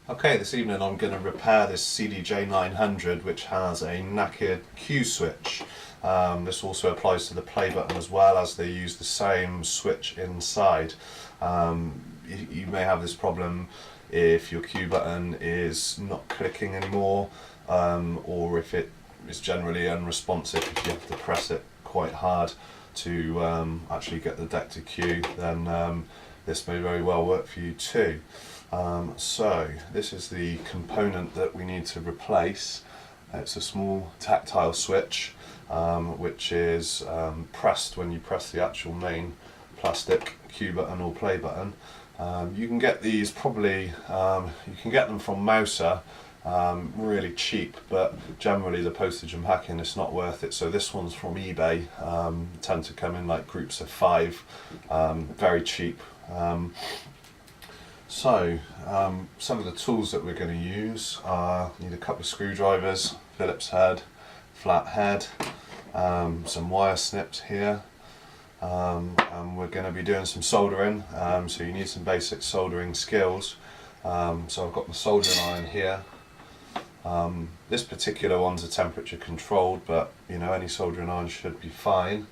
Okay, this evening I'm going to repair this CDJ-900 which has a knackered Q switch. This also applies to the play button as well, as they use the same switch inside. You may have this problem if your Q button is not clicking anymore, or if it is generally unresponsive. If you have to press it quite hard to actually get the deck to Q, then this may very well work for you too. So this is the component that we need to replace. It's a small tactile switch which is pressed when you press the actual main plastic Q button or play button. You can get these probably, you can get them from Mouser, really cheap, but generally the postage and packing is not worth it. So this one's from eBay, tend to come in like groups of 5, very cheap. Some of the tools that we're going to use are, need a couple of screwdrivers, Phillips head, flat head, some wire snips here, and we're going to be doing some soldering, so you need some basic soldering skills. So I've got my soldering iron here. This particular one's a temperature controlled, but you know, any soldering iron should be fine.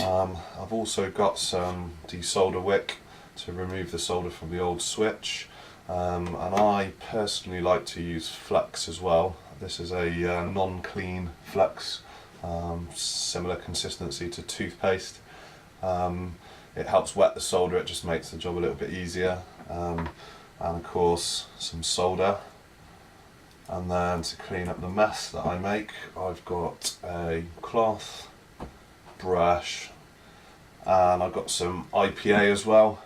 I've also got some desolder wick to remove the solder from the old switch, and I personally like to use flux as well. This is a non-clean flux, similar consistency to toothpaste. It helps wet the solder, it just makes the job a little bit easier, and of course some solder. And then to clean up the mess that I make, I've got a cloth, brush, and I've got some IPA as well.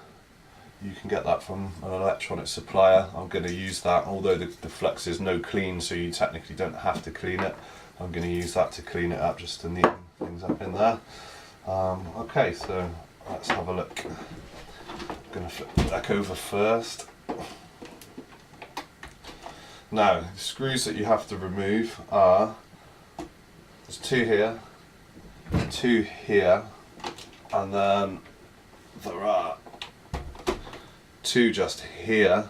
You can get that from an electronic supplier. I'm going to use that, although the flux is no clean, so you technically don't have to clean it. I'm going to use that to clean it up, just to neaten things up in there. Okay, so let's have a look. I'm going to flip the deck over first. Now, the screws that you have to remove are, there's 2 here, 2 here, and then there are 2 just here,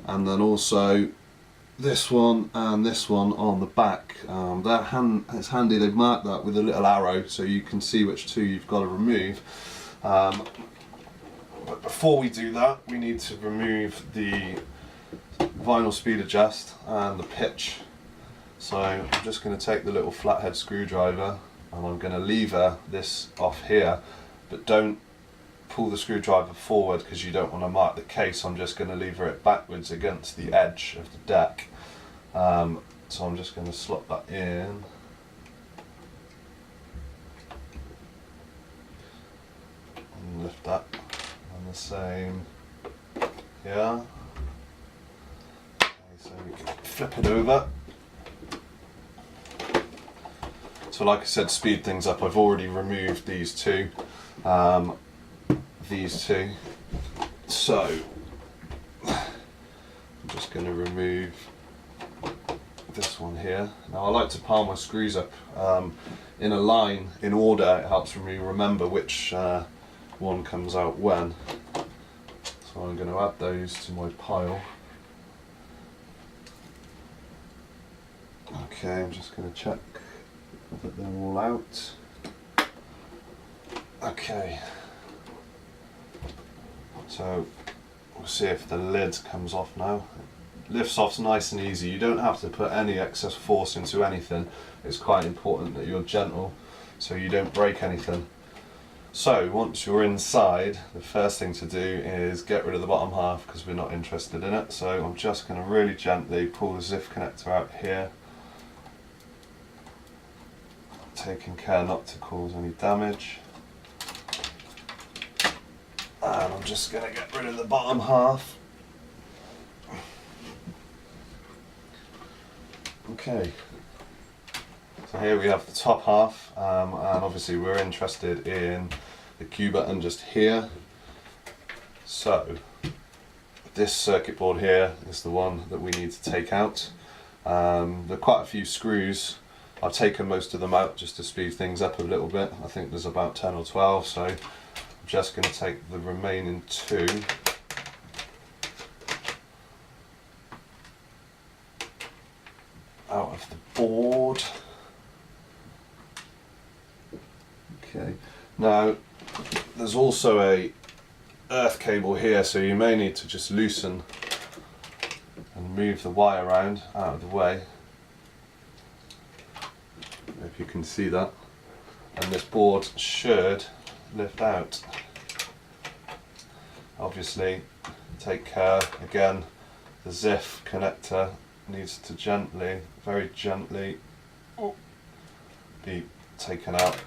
and then also this one and this one on the back. It's handy they've marked that with a little arrow so you can see which 2 you've got to remove. But before we do that, we need to remove the vinyl speed adjust and the pitch. So I'm just going to take the little flathead screwdriver and I'm going to lever this off here, but don't pull the screwdriver forward because you don't want to mark the case. I'm just going to lever it backwards against the edge of the deck. So I'm just going to slot that in. And lift that, and the same here. Okay, so we can flip it over. So like I said, speed things up, I've already removed these 2. So I'm just going to remove this one here. Now I like to pile my screws up in a line in order. It helps me remember which one comes out when. So I'm going to add those to my pile. Okay, I'm just going to check that they're all out. Okay. So we'll see if the lid comes off now. Lifts off nice and easy. You don't have to put any excess force into anything. It's quite important that you're gentle so you don't break anything. So once you're inside, the first thing to do is get rid of the bottom half because we're not interested in it. So I'm just going to really gently pull the ZIF connector out here, taking care not to cause any damage. And I'm just going to get rid of the bottom half. Okay, so here we have the top half, and obviously we're interested in the Q button just here. So this circuit board here is the one that we need to take out. There are quite a few screws. I've taken most of them out just to speed things up a little bit. I think there's about 10 or 12, so I'm just going to take the remaining 2 out of the board. Okay, now there's also a earth cable here, so you may need to just loosen and move the wire around out of the way, if you can see that, and this board should lift out. Obviously take care, again, the ZIF connector needs to gently, very gently be taken out,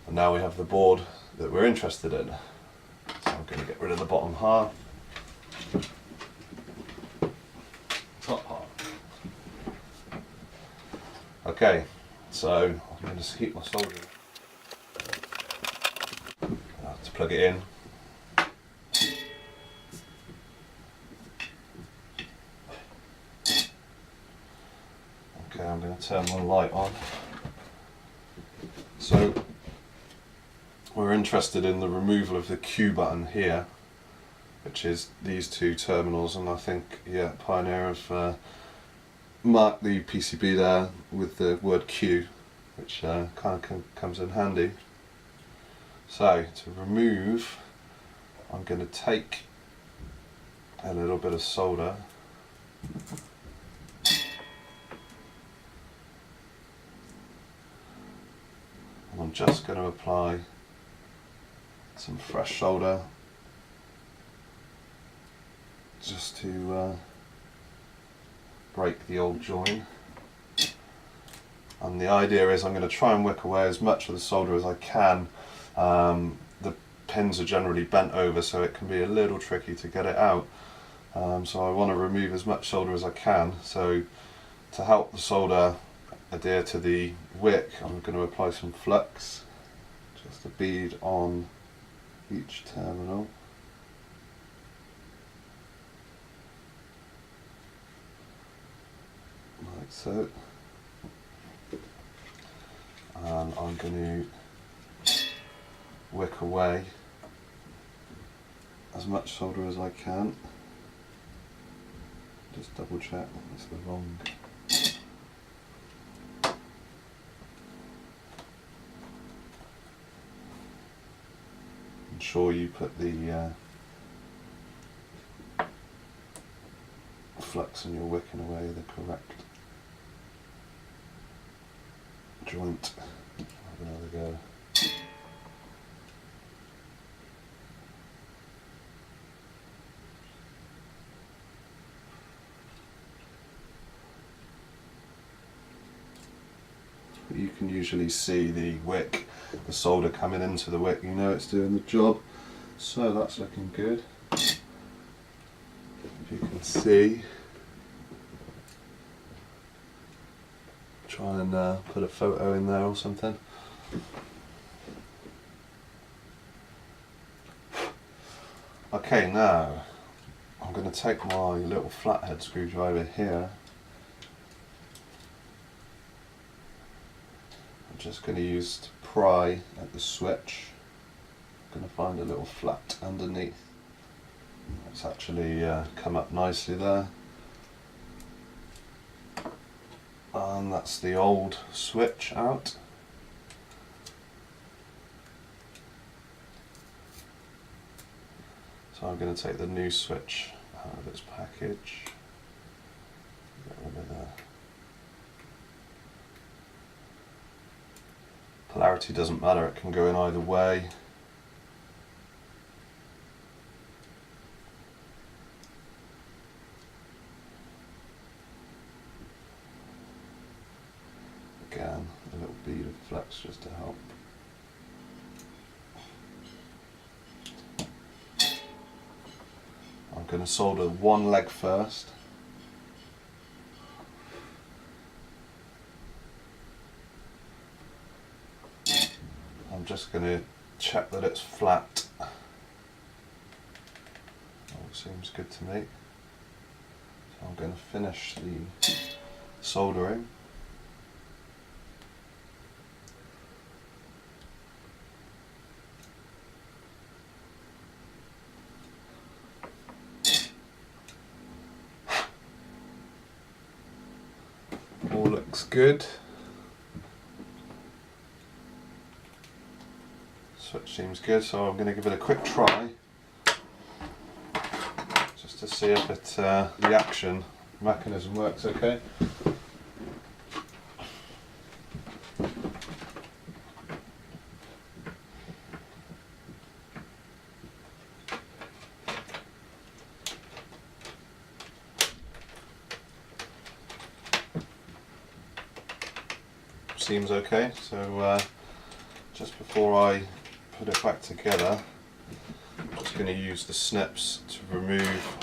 and now we have the board that we're interested in. So I'm going to get rid of the bottom half. Top half. Okay, so I'm going to heat my soldering. I have to plug it in. Okay, I'm going to turn my light on. So we're interested in the removal of the Q button here, which is these two terminals, and I think, yeah, Pioneer have marked the PCB there with the word Q, which kind of comes in handy. So to remove, I'm going to take a little bit of solder, and I'm just going to apply some fresh solder just to break the old join. And the idea is I'm going to try and wick away as much of the solder as I can. The pins are generally bent over, so it can be a little tricky to get it out. So I want to remove as much solder as I can. So to help the solder adhere to the wick, I'm going to apply some flux, just a bead on each terminal. Like so. And I'm going to wick away as much solder as I can. Just double check that's the wrong. Ensure you put the flux and you're wicking away the correct joint. Have another go. You can usually see the wick, the solder coming into the wick, you know it's doing the job, so that's looking good. If you can see, try and put a photo in there or something. Okay, now I'm going to take my little flathead screwdriver here. I'm just going to use to pry at the switch. I'm going to find a little flat underneath. It's actually come up nicely there. And that's the old switch out. So I'm going to take the new switch out of its package. Get rid of the polarity, doesn't matter, it can go in either way. Again, a little bead of flux just to help. I'm going to solder one leg first. I'm just going to check that it's flat. All seems good to me. So I'm going to finish the soldering. All looks good. Switch seems good, so I'm going to give it a quick try just to see if the action mechanism works okay. Seems okay, so just before I put it back together, I'm just going to use the snips to remove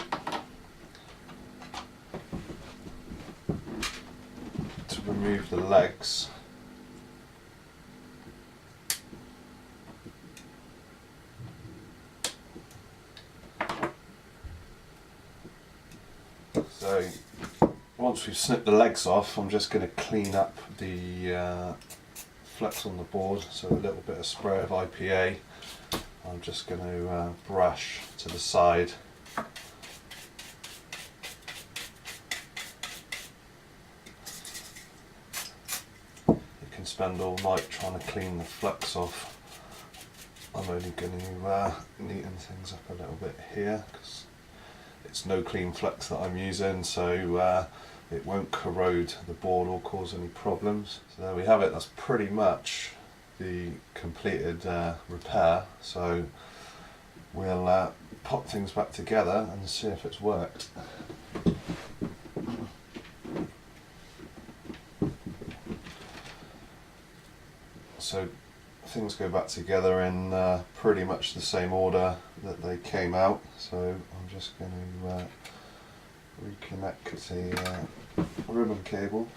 the legs. So once we've snipped the legs off, I'm just going to clean up the flex on the board, so a little bit of spray of IPA. I'm just going to brush to the side. You can spend all night trying to clean the flex off. I'm only going to neaten things up a little bit here because it's no clean flex that I'm using, so it won't corrode the board or cause any problems. So there we have it, that's pretty much the completed repair. So we'll pop things back together and see if it's worked. So things go back together in pretty much the same order that they came out, so I'm just going to reconnect the ribbon cable.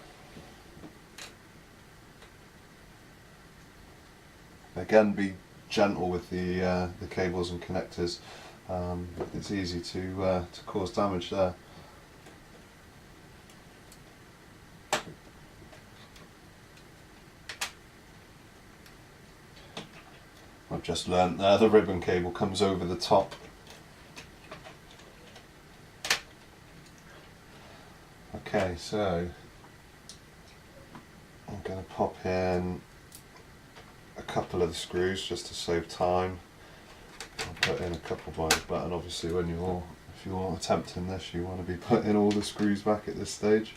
Again, be gentle with the cables and connectors. It's easy to cause damage there. I've just learnt the ribbon cable comes over the top. Okay, so I'm going to pop in a couple of the screws just to save time. I'll put in a couple by the button. Obviously, if you're attempting this, you want to be putting all the screws back at this stage.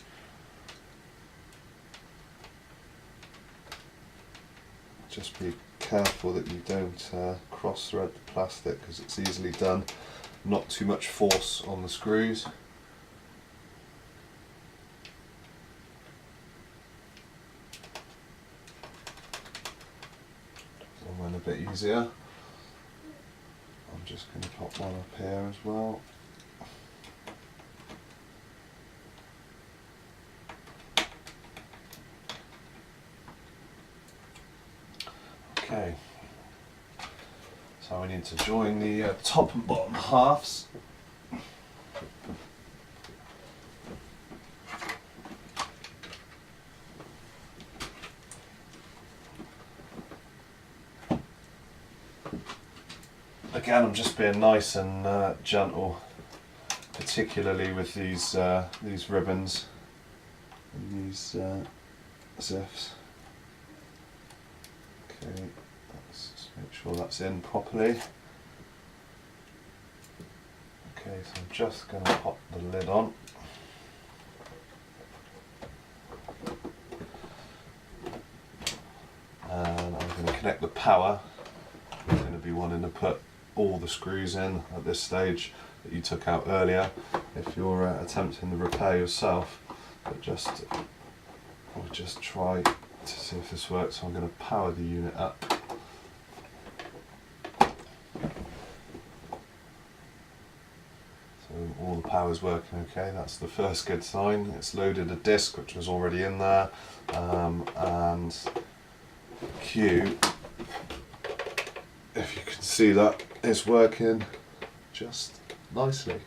Just be careful that you don't cross thread the plastic because it's easily done. Not too much force on the screws. One a bit easier. I'm just going to pop one up here as well. Okay, so we need to join the top and bottom halves. Again, I'm just being nice and gentle, particularly with these ribbons and these zips. Okay, let's just make sure that's in properly. Okay, so I'm just going to pop the lid on. And I'm going to connect the power. I'm going to be wanting to put all the screws in at this stage that you took out earlier if you're attempting the repair yourself, but I'll just try to see if this works. So I'm going to power the unit up. So all the power's working okay, that's the first good sign. It's loaded a disc which was already in there, and Q, if you can see that, is working just nicely.